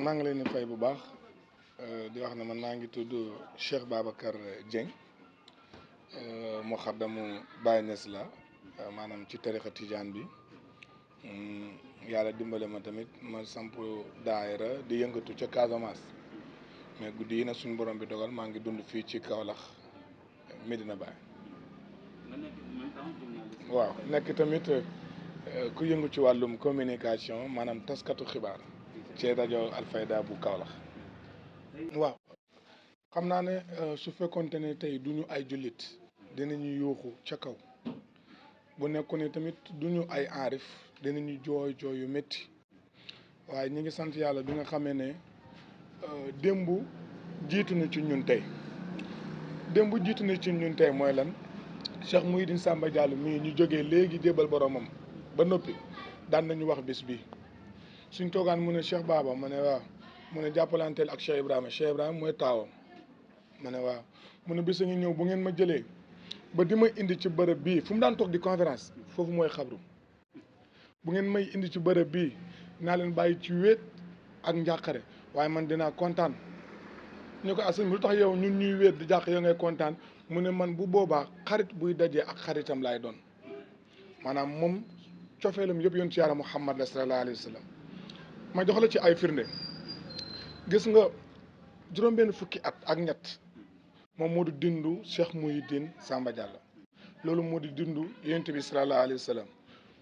maa ngi leen di fay bu baax di wax ne man maa ngi tudd Cheikh Babacar Dieng muxaddamu Baye Niass la maanaam ci tarixa tijaan bi yàlla dimbale ma tamit ma samp daayira di yëngatu ca Casamance mais guddi yi nag suñu borom bi dogal maa ngi dund fii ci Kaolack Medina Baye. waaw nekk tamit ku yëngu ci wàllum communication maanaam taskatu xibaar ci rajo Alfayda bu Kaolack. waaw xam naa ne su fekkonte ne tey duñu ay jullit dinañu yuuxu ca kaw bu nekkoon ne tamit duñu ay aarif dinañu jooy jooy yu métti waaye ñi ngi sant yàlla bi nga xamee ne démb jiitu na ci ñun tey mooy lan Cheikh Mouhidine Samba Diallo mii ñu jógee léegi jébal boromam ba noppi daan nañu wax bis bi suñ toogaan mu ne Cheikh Baba ma ne waaw mu ne jàppalanteel ak Cheikh Ibrahima mooy taawam ma ne waaw mu ne bis a ngi ñëw bu ngeen ma jëlee ba di ma indi ci bërëb bii fu mu daan toog di conférence foofu mooy xabru bu ngeen may indi ci bërëb bii naa leen bàyyi ci wéet ak njàqare waaye man dinaa kontaan ñu ko asan lu tax yow ñun ñuy wéet di jàq yow ngay kontaan mu ne man bu boobaa xarit buy dajee ak xaritam laay doon maanaam moom cofeelam yëpp yoon ci yàlla Muhammad la sallallahu alayhi wa sallam ma jox la ci ay firnde gis nga juróom-benn fukki at ak ñett moom moo di dindu Cheikh Mouhidine Samba Diallo loolu moo di dindu yonent bi sallallahu alayhi wa sallam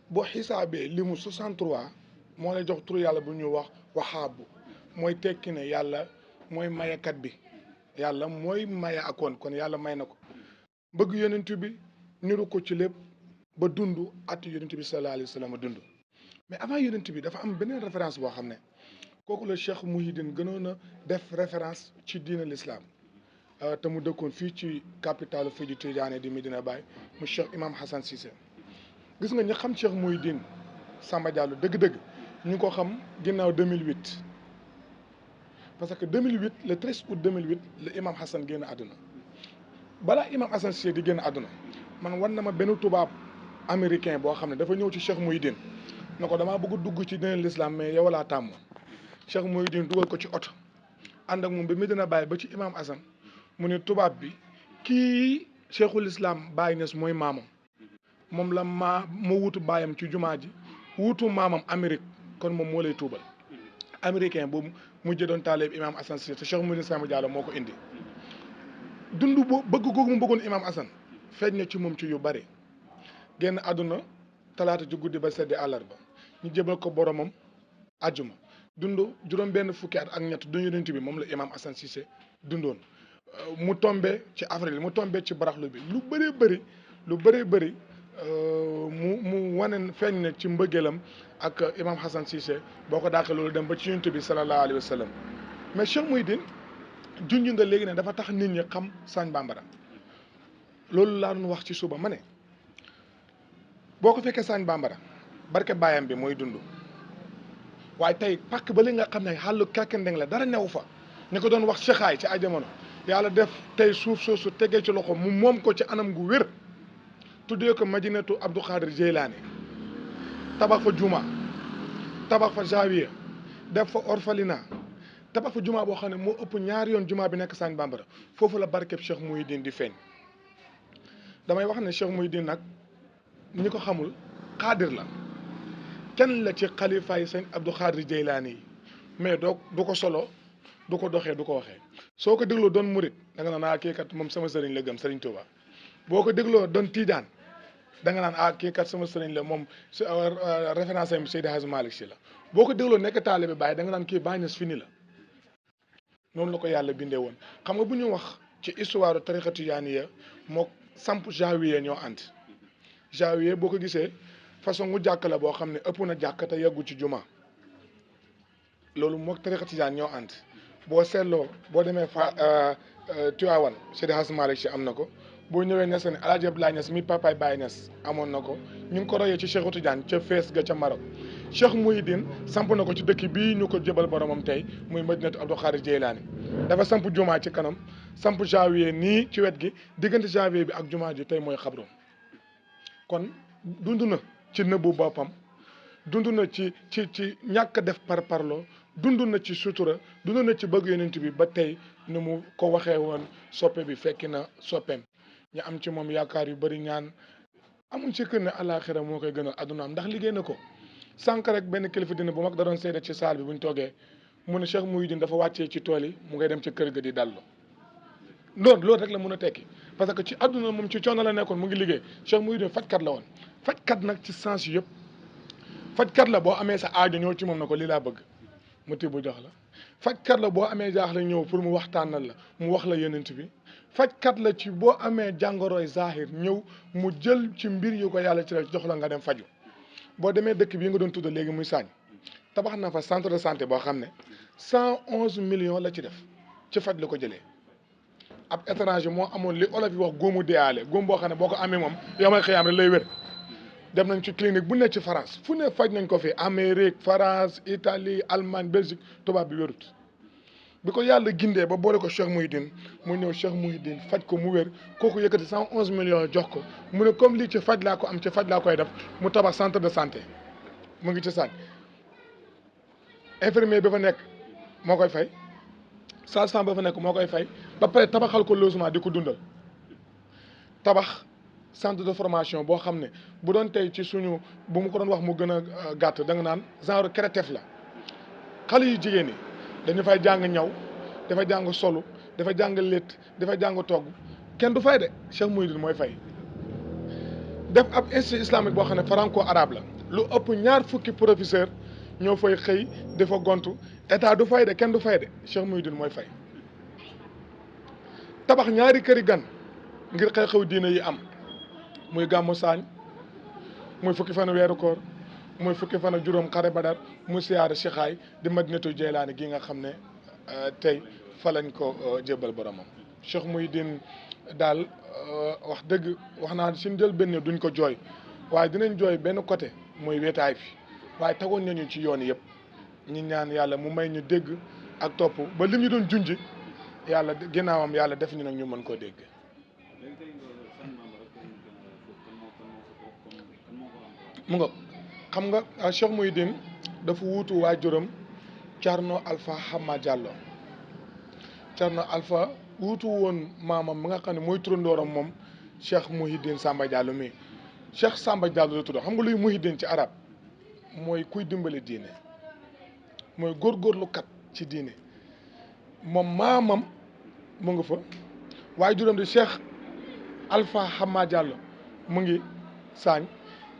boo xisaabee li mu 63 moo lay jox tur yàlla bu ñuy wax waxaabu mooy tekki ne yàlla mooy mayekat bi yàlla mooy maye akoon kon yàlla may na ko bëgg yonent bi niru ko ci lépp ba dund at yonent bi sallallahu alayhi wa sallam dund mais avant yonent bi dafa am beneen référence boo xam ne kooku la Cheikh Mouhidine gënoon a def référence ci diina l'islam te mu dëkkoon fii ci capitale Faydu Tijaane di Medina Baye mu Cheikh Imam Hassan Cissé gis nga ñi xam Cheikh Mouhidine Samba Diallo dëgg-dëgg ñu ko xam ginnaaw 2008 parce que 2008 le 13 août 2008 la Imam Hassan génn àdduna balaa Imam Hassan Cissé di génn àdduna man wan na ma benn tubaab américain boo xam ne dafa ñëw ci Cheikh Mouhidine ne ko damaa bëgg dugg ci diine l'islam mais yow laa tàmm Cheikh Mouhidine dugal ko ci oto ànd ak moom ba Medina Baye ba ci Imam Hassan mu ne tubaab bi kii cheikhul islam Baye Niass mooy maamam moom la moo wutu baayam ci jumaa ji wutu maamam Amérique kon moom moo lay tuubal américain boobu mujjee doon taaleeb Imam Hassan Cissé te Cheikh Mouhidine Samba Diallo moo ko indi dund boo bëgg googu mu bëggoon Imam Hassan feeñ na ci moom ci yu bari génn àdduna talaata ju guddi ba seddi àllarba ñu jébal ko boromam ajjuma dund juróom-benn fukki at ak ñett du yonent bi moom la Imam Hassan Cissé dundoon mu tombe ci avril mu tombe ci baraxlu bi lu bëree bëri mu wane feeñ na ci mbëggeelam ak Imam Hassan Cissé boo ko dàqee loolu dem ba ci yonent bi sallallahu alayhi wa sallam mais Cheikh Mouhidine junj nga léegi ne dafa tax nit ñi xam Sagne Bambara loolu laa doon wax ci suba ma ne boo ko fekkee Sagne Bambara barke baayam bi mooy dund waaye tey pàkk ba li nga xam ne xàllu kàkkandeng la dara newu fa ñu ko doon wax Cheikhaay ci ay jamono yàlla def tey suuf soosu tegee ci loxo mu moom ko ci anam gu wér tuddee ko Madinatu Abdou Khadir Jeylaani tabax fa juma tabax fa zawiya def fa orphelinat tabax fa juma boo xam ne moo ëpp ñaari yoon juma bi nekk Sagne Bambara foofu la barkeb Cheikh Mouhidine di feeñ damay wax ne Cheikh Mouhidine nag ñi ko xamul xaadir la kenn la ci xalifa yi sëñ Abdou Khadir Jeylaani yi mais du ko solo du ko doxee du ko waxee soo ko dégloo doon murit da nga naan kii kat moom sama sëriñ la gëm sëriñ Touba boo ko dégloo doon tiijaan da nga naan kii kat sama sëriñ la moom référence am Seydi Hadji Malick Sy la boo ko dégloo nekk taalibe Baye da nga naan kii Baye Niass fini la noonu la ko yàlla bindee woon xam nga bu ñu wax ci histoire tariqa tijaaniya moo samp Zawiya ñoo ànd Zawiya boo ko gisee façon mu jàkk la boo xam ne ëpp na jàkk te yeggu ci juma loolu moog tariqa tijaan ñoo ànd boo seetloo boo demee Tiwaawan Seydi Hadji Malick Sy am na ko boo ñëwee Niassène El Hadj Abdoulaye Niass mi papaay Baye Niass amoon na ko ñu ngi ko royee ci Cheikh Tidiane ca Fès ga ca Maroc Cheikh Mouhidine samp na ko ci dëkk bii ñu ko jëbal boromam tey muy Madinatu Abdou Khadir Jeylaani dafa samp jumaa ci kanam samp Zawiya nii ci wet gi diggante Zawiya bi ak jumaa ji tey mooy xabroom kon dund na ci nëbbu boppam dund na ci ñàkk def par parloo dund na ci sutura dund na ci bëgg yonent bi ba tey ni mu ko waxee woon soppe bi fekki na soppeem ñu am ci moom yaakaar yu bari ñaan amuñ ci kër ne àllaaxira moo koy gënal addunaam ndax liggéey na ko sànq rek benn kilifa dina bu mag da doon seede ci saal bi buñ toogee mu ne Cheikh Mouhidine dafa wàccee ci tool yi mu ngay dem ca kër ga di dallu loolu rek la mun a tekki parce que ci àdduna moom ci coono la nekkoon mu ngi liggéey Cheikh Mouhidine fajkat la woon fajkat nag ci sens yëpp fajkat la boo amee sa aajo ñëw ci moom na ko lii laa bëgg mu tibb jox la fajkat la boo amee jaaxle ñëw pour mu waxtaanal la mu wax la yonent bi fajkat la ci boo amee jàngoroy zahir ñëw mu jël ci mbir yu ko yàlla ci la jox la nga dem faju boo demee dëkk bii nga doon tudd léegi muy Sagne tabax na fa centre de santé boo xam ne 111 millions la ci def ci faj la ko jëlee ab étranger moo amoon li olof yi wax góomu deyaale góom boo xam ne boo ko amee moom yow may xëyaam rek lay wér dem nañ ci clinique bu ne ci France fu ne faj nañ ko fi Amérique France Italie Allemagne Belgique tubaab bi wérut bi ko yàlla gindee ba boole ko Cheikh Mouhidine mu ñëw Cheikh Mouhidine faj ko mu wér kooku yëkkati 111 millions jox ko mu ne comme lii ci faj laa ko am ci faj laa koy def mu tabax centre de santé mu ngi ci Sagne infirmier bi fa nekk moo koy fay sage-femme ba fa nekk moo koy fay ba pare tabaxal ko logement di ko dundal tabax centre de formation boo xam ne bu doon tey ci suñu bu mu ko doon wax mu gën a gàtt da nga naan genre CRETEF la xale yu jigéen ñi dañu fay jàng ñaw dafa jàng solu dafa jàng létt dafa jàng togg kenn du fay de Cheikh Mouhidine mooy fay def ab institut islamique boo xam ne franco arabe la lu ëpp ñaar fukki professeur ñoo fay xëy dafa gontu état du fay de kenn du fay de Cheikh Mouhidine mooy fay tabax ñaari këri gan ngir xew-xew diine yi am muy gàmmu Sagne muy fukki fan weeru koor muy fukki fan ak juróom xare badar muy siyaare Cheikhaay di madinatu Jeylaani gi nga xam ne tey fa lañ ko jébbal boromam Cheikh Mouhidine daal wax dëgg wax naa suñ jël benn duñ ko jooy waaye dinañ jooy benn côté muy wéetaay fi waaye tegoon nañu ci yoon yëpp ñi ñaan yàlla mu may ñu dégg ak topp ba lim ñu doon junj yàlla ginnaawam yàlla def ñu nag ñu mën koo dégg. mu nga xam nga Cheikh Mouhidine dafa wuutu waajuram Thierno Alpha Hama Diallo Thierno Alpha wuutu woon maamam mi nga xam ne mooy turandooram moom Cheikh Mouhidine Samba Diallo mii Cheikh Samba Diallo la tudd xam nga luy Mouhidine ci arab mooy kuy dimbali diine mooy góorgóorlukat ci diine moom maamam mu nga fa waajuram di Cheikh Alpha Hama Diallo mu ngi Sagne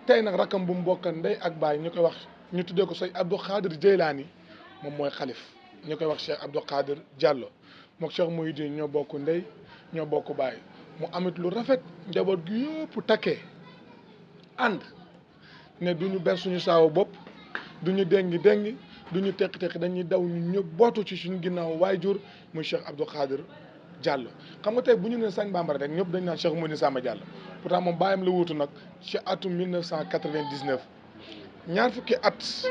tey nag rakam bu mu bokkal ndey ak baay ñu koy wax ñu tuddee ko Sëñ Abdou Khadir Jeylaani moom mooy xalif ñu koy wax Cheikh Abdou Khadir Diallo mook Cheikh Mouhidine ñoo bokk ndey ñoo bokk baay mu amit lu rafet njaboot gi yëpp takkee ànd ne du ñu ber suñu saawu bopp du ñu dengi du ñu teqi-teqi dañuy daw ñu ñëpp bootu ci suñu ginnaaw waajur muy Cheikh Abdou Khadir Diallo xam nga tey bu ñu nee Sagne Bambara rek ñëpp dañ naan Cheikh Mouhidine Samba Diallo pourtant moom baayam la wuutu nag ci atum 1999 ñaar fukki at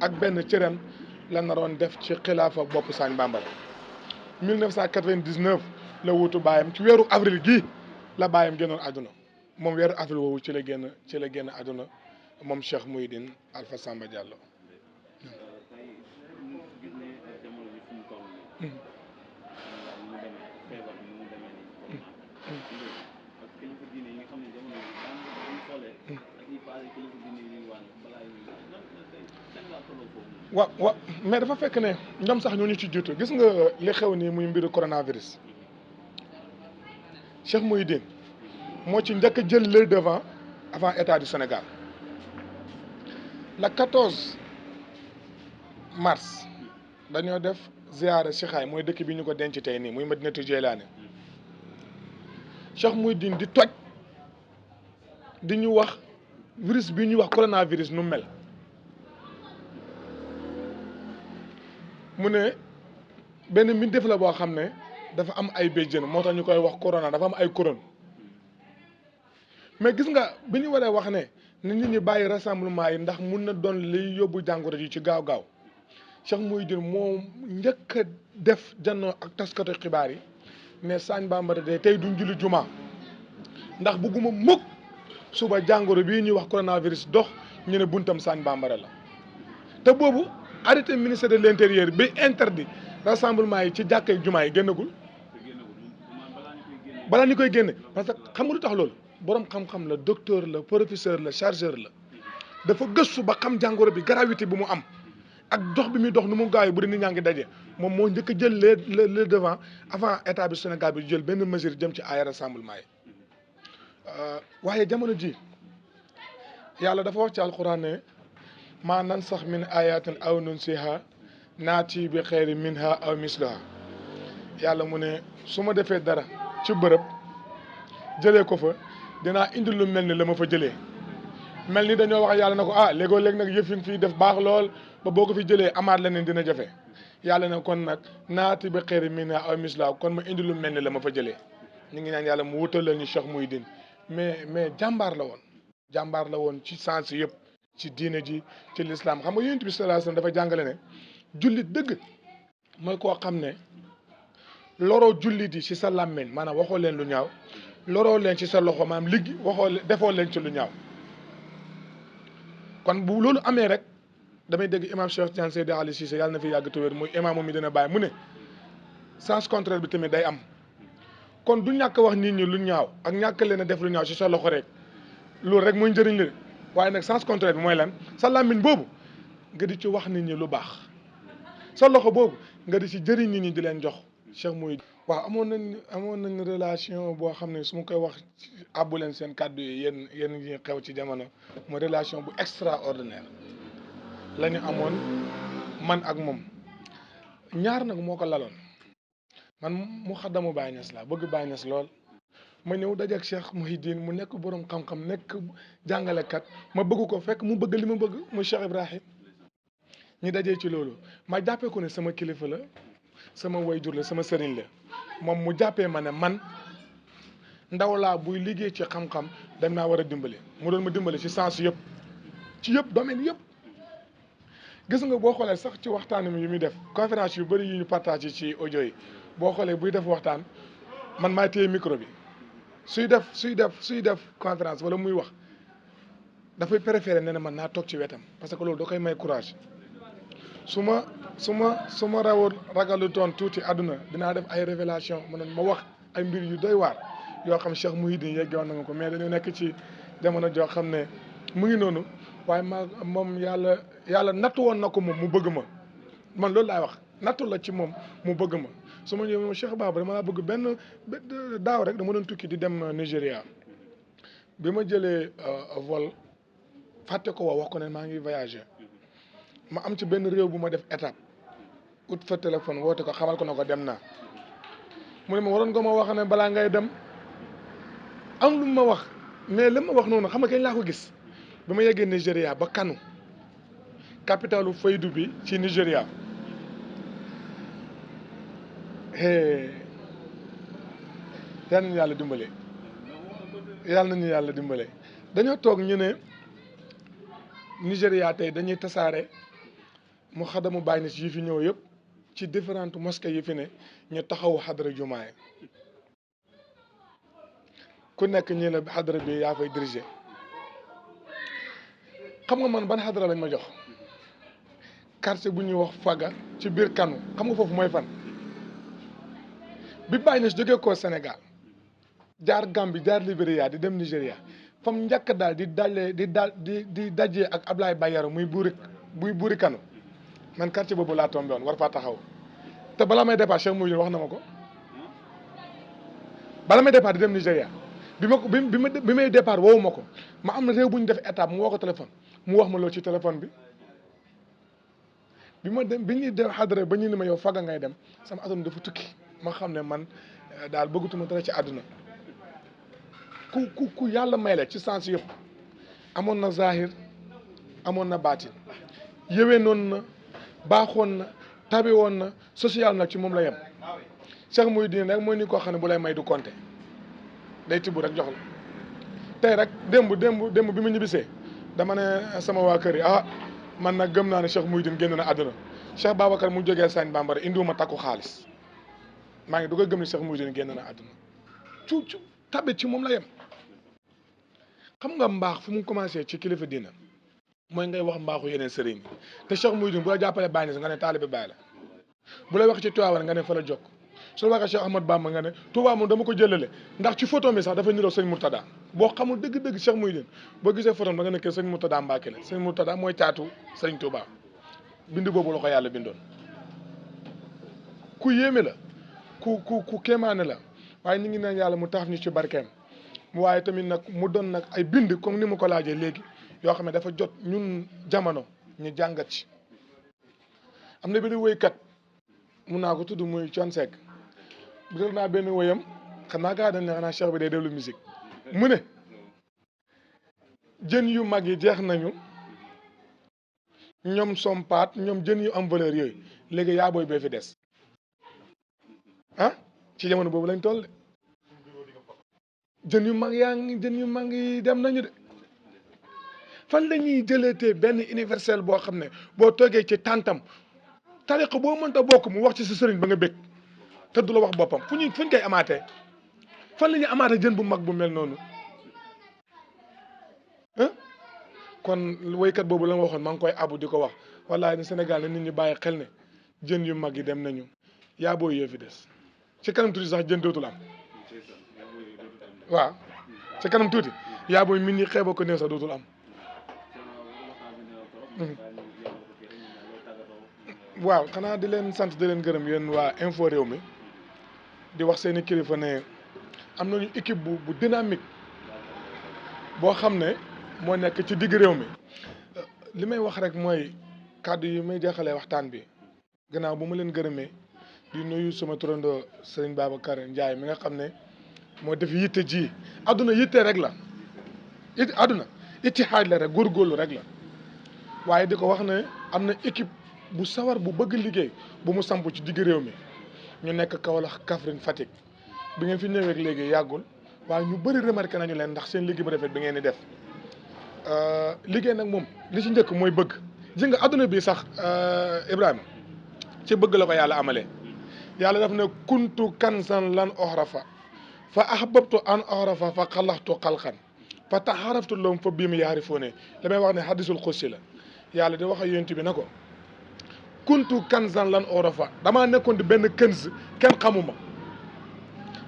ak benn ci ren la naroon def ci xilaafa bopp Sagne Bambara 1999 la wuutu baayam ci weeru avril gii la baayam génnoon àdduna moom weeru avril woowu ci la génn àdduna moom Cheikh Mouhidine Alpha Samba Diallo. waaw mais dafa fekk ne ñoom sax ñoo ñu ci jiitu gis nga li xew nii muy mbiru coronavirus Cheikh Mouhidine moo ci njëkk a jël le devant avant état du Sénégal le 14 mars dañoo def ziyaara Cheikhaay mooy dëkk bi ñu ko denc tey nii muy Madinatu Jeylaani Cheikh Mouhidine di toj di ñu wax virus bi ñuy wax coronavirus nu mel mu ne benn mbindeef la boo xam ne dafa am ay béjjën moo tax ñu koy wax corona dafa am ay couronne mais gis nga bi ñu waree wax ne nit ñi bàyyi rassemblement yi ndax mun na doon liy yóbbu jàngoro ji ci gaaw-gaaw Cheikh Mouhidine moo njëkk a def jannoo ak taskatu xibaar yi ne Sagne Bambara de tey duñ julli juma ndax bugguma mukk suba jàngoro bii ñuy wax coronavirus dox ñu ne buntam Sagne Bambara la te boobu arrêté ministère de l'intérieur bi interdit rassemblement yi ci jàkkay jumaa yi génnagul balaa ñu koy génne parce que xam nga lu tax loolu borom xam-xam la docteur la professeur la chargeur la dafa gëstu ba xam jàngoro bi gravité bi mu am ak dox bi muy dox nu mu gaaw bu dee nit ñaa ngi daje moom moo njëkk a jël le devant avant état bi Sénégal bi jël benn mesure jëm ci ay rassemblement yi waaye jamono ji yàlla dafa wax ci alquran ne maa nan sax min ayatin aw nunsiha naati bi xeyri minha aw mislaha yàlla mu ne su ma defee dara ci bërëb jëlee ko fa dinaa indi lu mel ni la ma fa jëlee mel ni dañoo wax yàlla na ko léegoo léeg nag yëf yi fii def baax lool ba boo ko fi jëlee amaat leneen dina jafe yàlla ne kon nag naati bi xeyri minha aw mislaha kon ma indi lu mel ni la ma fa jëlee ñu ngi ñaan yàlla mu wutal leen ñu Cheikh Mouhidine mais jàmbaar la woon ci sens yëpp ci diine ji ci l'islam xam nga yonent bi sallallahu alayhi wasallam dafa jàngale ne jullit dëgg mooy koo xam ne loroo jullit yi ci sa làmmeñ maanaam waxoo leen lu ñaaw loroo leen ci sa loxo maanaam liggi defoo leen ci lu ñaaw kon bu loolu amee rek damay dégg imam Cheikh Tidiane Seydi Ali Cissé yàlla na fi yàgg te wér muy imam mi dina bàyyi mu ne sens contraire bi tamit day am kon du ñàkk wax nit ñi lu ñaaw ak ñàkk leen a def lu ñaaw ci sa loxo rek loolu rek mooy njëriñ la waaye nag sens contraire bi mooy lan sa làmmiñ boobu nga di ci wax nit ñi lu baax sa loxo boobu nga di ci jëriñ nit ñi di leen jox Cheikh Mouhidine waaw amoon nañ relation boo xam ne su ma koy wax àbbu leen seen kàddu yi yéen ñi xew ci jamono mooy relation bu extraordinaire la ñu amoon man ak moom ñaar nag moo ko laloon man mu xaddamu Baye Niass laa bëgg Baye Niass lool ma ñëw dajeeg Cheikh Mouhidine mu nekk borom xam-xam nekk jàngalekat ma bëgg ko fekk mu bëgg li ma bëgg muy Cheikh Ibrahim ñi dajee ci loolu ma jàppee ko ne sama kilifa la sama wayjur la sama sëriñ la moom mu jàppee ma ne man ndaw laa buy liggéey ci xam-xam dañ maa war a dimbale mu doon ma dimbale ci sens yëpp ci yëpp domaine yëpp gis nga boo xoolee sax ci waxtaanam yu muy def conférence yu bëri yu ñu partagé ci audio yi boo xoolee buy def waxtaan man maay téye micro bi suy def conférence wala muy wax dafay préféré ne man naa toog ci wetam parce que loolu da koy may courage su ma ragalu toon tuuti àdduna dinaa def ay révélation ma wax ay mbir yu doy waar yoo xam Cheikh Mouhidine yeggoon na ma ko mais dañu nekk ci jamono joo xam ne mu ngi noonu waaye moom yàlla nattu woon na ko moom mu bëgg ma man loolu laay wax nattu la ci moom mu bëgg ma su ma ñëwee Cheikh Baba dama laa bëgg benn daaw rek dama doon tukki di dem Nigéria bi ma jëlee vol fàtte ko wax ko ne maa ngi voyager ma am ci benn réew bu ma def étape ut fa téléphone woote ko xamal ko na ko dem naa mu ne ma waroon nga ma wax ne balaa ngay dem am lu ma wax mais li ma wax noonu xam nga kañ laa ko gis ba ma yeggee Nigéria ba Kano capitalu Faydu bi ci Nigéria yal nañu yàlla dimbale dañoo toog ñu ne Nigéria tey dañuy tasaare mu xadamu Baye Niass yi fi ñëw yëpp ci différentes mosquées yi fi ne ñu taxawu xadara jumaa yi ku nekk ñi la xadara bi yaa fay diriger xam nga man ban xadara lañ ma jox quartier bu ñuy wax Faga ci biir Kano xam nga foofu mooy fan bi Baye Niass jógee ko Sénégal jaar Gambie jaar Libéria di dem Nigéria fam njëkk daal di dajee ak Ablaye Bayero muy buuri Kano man quartier boobu laa tombé woon war faa taxaw te bala may départ Cheikh Mouhidine wax na ma ko bala may départ di dem Nigéria bi may départ woowu ma ko ma am na réew bu ñu def étape mu woo ko téléphone mu wax ma loolu ci téléphone bi bi ñuy dem xadara ba ñu ne ma yow Faga ngay dem sama adduna dafa tukki ma xam ne man daal bëggatuma dara ci àdduna ku yàlla may la ci sens yëpp amoon na zahir amoon na baatin yëwee noonu na baaxoon na tabi woon na social nag ci moom la yem Cheikh Mouhidine rek mooy ni koo xam ne bu lay may du compter day tibb rek jox la tey rek démb bi mu ñibbisee dama ne sama waa kër yi man nag gëm naa ne Cheikh Mouhidine génn na àdduna Cheikh Babacar mu jógee Sagne Bambara indiwuma takku xaalis maa ngi du ko gëm ne Cheikh Mouhidine génn na àdduna cu tabi ci moom la yem xam nga mbaax fu mu commencé ci kilifa diina mooy ngay wax mbaaxu yeneen sëriñ te Cheikh Mouhidine bu la jàppalee Baye Niass nga ne taalibe Baye la bu la wax ci Tiwaawan nga ne fa la jokk su la waxee Cheikh Ahmad Bamba nga ne Touba moom dama ko jëlale ndax ci photo mi sax dafa niroo sëñ Murtada boo xamul dëgg-dëgg Cheikh Mouhidine boo gisee photo da nga nekkee sëñ Murtada Mbacke la sëñ Murtada mooy caatu sëñ Touba bind boobu la ko yàlla bindoon ku yéeme la ku kéemaane la waaye ñu ngi naan yàlla mu tax ñu ci barkeem waaye tamit nag mu doon nag ay bind comme ni ma ko laajee léegi yoo xam ne dafa jot ñun jamono ñu jàngat ci am na benn woykat mun naa ko tudd muy Thione Seck bu naa benn woyam xam naa gaa dañ ne xanaa Cheikh bi day déglu musique mu ne jën yu mag yi jeex nañu ñoom sompaat ñoom jën yu am valeur yooyu léegi yaa booy bee fi des ah ci jamono boobu lañ toll de jën yu mag yi dem nañu de fan la ñuy jëleetee benn universel boo xam ne boo toogee ci tàntam tariqa boo mënta bokk mu wax ci sa sëriñ ba nga bég te du la wax boppam fuñ koy amaatee fan la ñuy amaatee jën bu mag bu mel noonu kon woykat boobu la ma waxoon maa ngi koy abu di ko wax wallaahi ne Sénégal ne nit ñi bàyyi xel ne jën yu mag yi dem nañu yaa booy yoo fi des ci kanam tuuti sax jën dootul am waaw ci kanam tuuti yaa booy min ñi xeeba ko néew sax dootul am waaw xanaa di leen sant di leen gërëm yéen waa info réew mi di wax seeni kilifa ne am nañu équipe bu dynamique boo xam ne moo nekk ci digg réew mi li may wax rek mooy kàddu yi may jeexalee waxtaan bi gannaaw bu ma leen gërëmee di nuyu sama turandoo Serigne Babacar Ndiaye mi nga xam ne moo def yitte ji àdduna yitte rek la àdduna ittihaad la rek góorgóorlu rek la waaye di ko wax ne am na équipe bu sawar bu bëgg liggéey bu mu samp ci digg réew mi ñu nekk Kaolack Kaffrine Fatick bi ngeen fi ñëwee léegi yàggul waaye ñu bëri remarqué nañu leen ndax seen liggéey bu rafet bi ngeen di def liggéey nag moom li ci njëkk mooy bëgg gis nga adduna bi sax Ibrahima ci bëgg la ko yàlla amalee yàlla daf ne kuntu kansan lan oxrafa fa ahbabtu an oxrafa fa xalaxtu xalxan fa taxaraftu loom fa bii mu yaari foo ne damay wax ne hadisul xussi la yàlla di wax ak yonent bi na ko kuntu kansan lan oxrafa damaa nekkoon di benn këns kenn xamuma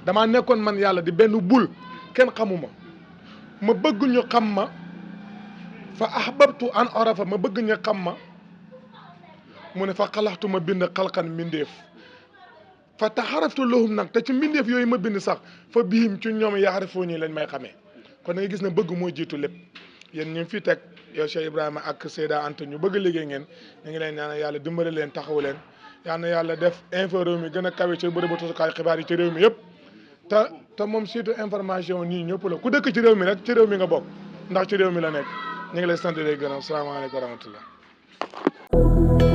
damaa nekkoon man yàlla di benn bul kenn xamuma ma bëgg ñu xam ma fa ahbabtu an orafa ma bëgg ñu xam ma mu ne fa xalaxtu ma bind xalxan mbindeef fa taxaraftu lahum nag te ci mbindeef yooyu ma bind sax fa biim ci ñoom yaarifoo ñi lañ may xamee kon da nga gis ne bëgg mooy jiitu lépp yéen ñu fi teg yow Cheikh Ibrahima ak Seyda Anta ñu bëgg liggéey ngeen ñu ngi leen ñaanal yàlla dimbale leen taxawu leen yal na yàlla def info réew mi gën a kawe ci bërëbu tasukaay xibaar yi ci réew mi yëpp te moom surtout information nii ñëpp la ku dëkk ci réew mi rek ci réew mi nga bokk ndax ci réew mi la nekk ñu ngi lay sant di lay gërëm salaamaaleykum wa rahmatullah